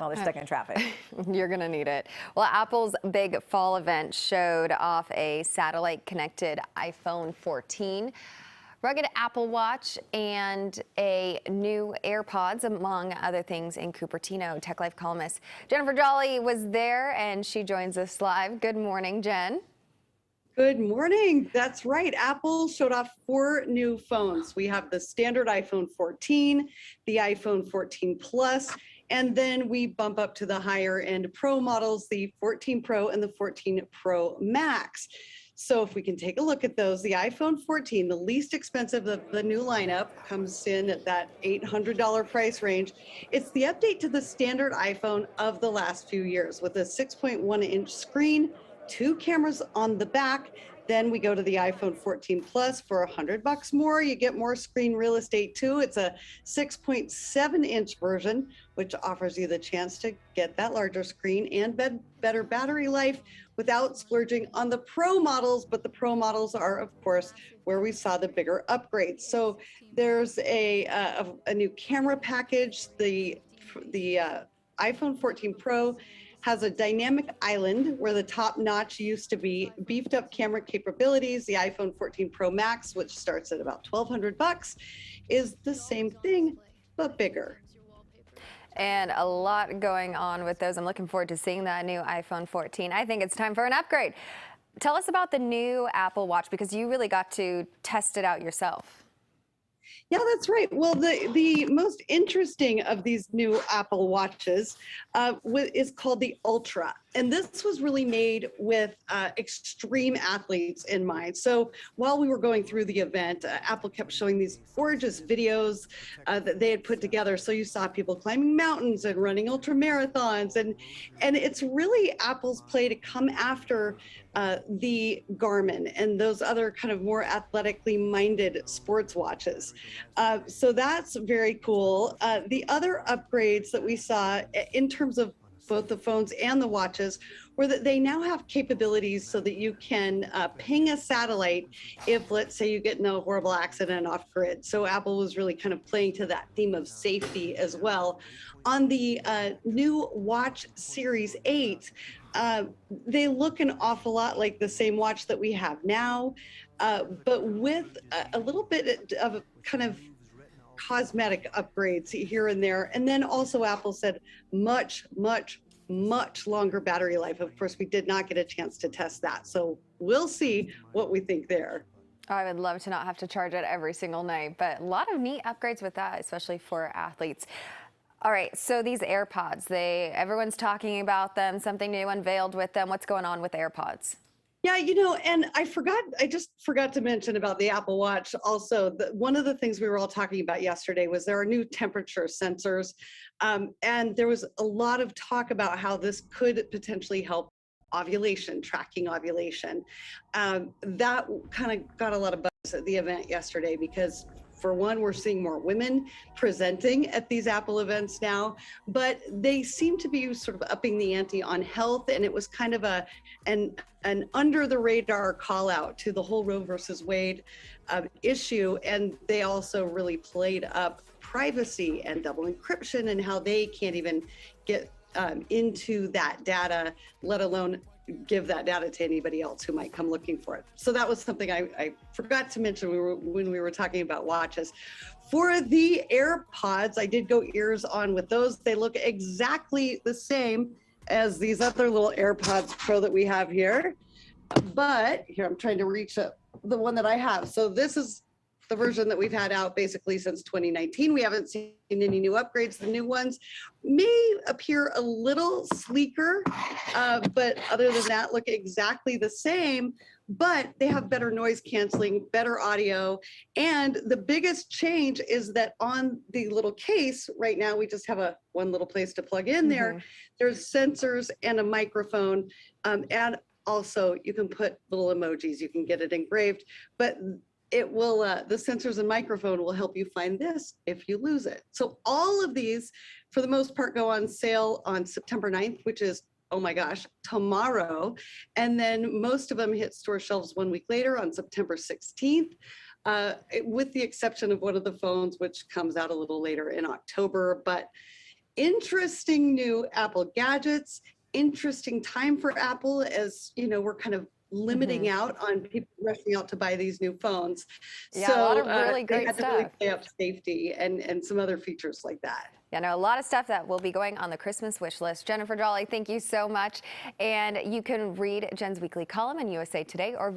while they're stuck in traffic. You're going to need it. Well, Apple's big fall event showed off a satellite-connected iPhone 14, rugged Apple Watch, and a new Airpods, among other things, in Cupertino. Tech Life columnist Jennifer Jolly was there, and she joins us live. Good morning, Jen. Good morning. That's right. Apple showed off 4 new phones. We have the standard iPhone 14, the iPhone 14 Plus, and then we bump up to the higher end Pro models, the 14 Pro and the 14 Pro Max. So if we can take a look at those, the iPhone 14, the least expensive of the new lineup, comes in at that $800 price range. It's the update to the standard iPhone of the last few years with a 6.1-inch screen, 2 cameras on the back. Then we go to the iPhone 14 Plus for $100 more. You get more screen real estate too. It's a 6.7-inch version, which offers you the chance to get that larger screen and better battery life without splurging on the Pro models. But the Pro models are, of course, where we saw the bigger upgrades. So there's a new camera package. The iPhone 14 Pro has a dynamic island where the top notch used to be, beefed up camera capabilities. The iPhone 14 Pro Max, which starts at about $1,200, is the same thing, but bigger. And a lot going on with those. I'm looking forward to seeing that new iPhone 14. I think it's time for an upgrade. Tell us about the new Apple Watch, because you really got to test it out yourself. Yeah, that's right. Well, the most interesting of these new Apple Watches is called the Ultra. And this was really made with extreme athletes in mind. So while we were going through the event, Apple kept showing these gorgeous videos that they had put together. So you saw people climbing mountains and running ultra marathons. And it's really Apple's play to come after the Garmin and those other kind of more athletically minded sports watches. So that's very cool. The other upgrades that we saw in terms of both the phones and the watches were that they now have capabilities so that you can ping a satellite if, let's say, you get in a horrible accident off grid. So Apple was really kind of playing to that theme of safety as well. On the new Watch Series 8, they look an awful lot like the same watch that we have now, but with a little bit of kind of cosmetic upgrades here and there. And then also Apple said much longer battery life. Of course, we did not get a chance to test that. So we'll see what we think there. I would love to not have to charge it every single night, but a lot of neat upgrades with that, especially for athletes. All right, so these AirPods, everyone's talking about them, something new unveiled with them. What's going on with AirPods? Yeah, you know, and I just forgot to mention about the Apple Watch also. One of the things we were all talking about yesterday was there are new temperature sensors. And there was a lot of talk about how this could potentially help ovulation, tracking ovulation. That kind of got a lot of buzz at the event yesterday because, for one, we're seeing more women presenting at these Apple events now, but they seem to be sort of upping the ante on health. And it was kind of an under the radar call out to the whole Roe versus Wade issue. And they also really played up privacy and double encryption and how they can't even get into that data, let alone give that data to anybody else who might come looking for it. So that was something I forgot to mention when we were talking about watches. For the AirPods, I did go ears on with those. They look exactly the same as these other little AirPods Pro that we have here. But here, I'm trying to reach up the one that I have. So this is the version that we've had out basically since 2019. We haven't seen any new upgrades. The new ones may appear a little sleeker, but other than that, look exactly the same, but they have better noise canceling, better audio. And the biggest change is that on the little case right now, we just have one little place to plug in there. There's sensors and a microphone, and also you can put little emojis, you can get it engraved, but it will, the sensors and microphone will help you find this if you lose it. So all of these, for the most part, go on sale on September 9th, which is, oh my gosh, tomorrow. And then most of them hit store shelves 1 week later on September 16th, with the exception of one of the phones, which comes out a little later in October. But interesting new Apple gadgets, interesting time for Apple as, we're kind of limiting out on people rushing out to buy these new phones. Yeah, a lot So of really they great had to really stuff. play up safety and some other features like that. Yeah, no, a lot of stuff that will be going on the Christmas wish list. Jennifer Jolly, thank you so much. And you can read Jen's weekly column in USA Today or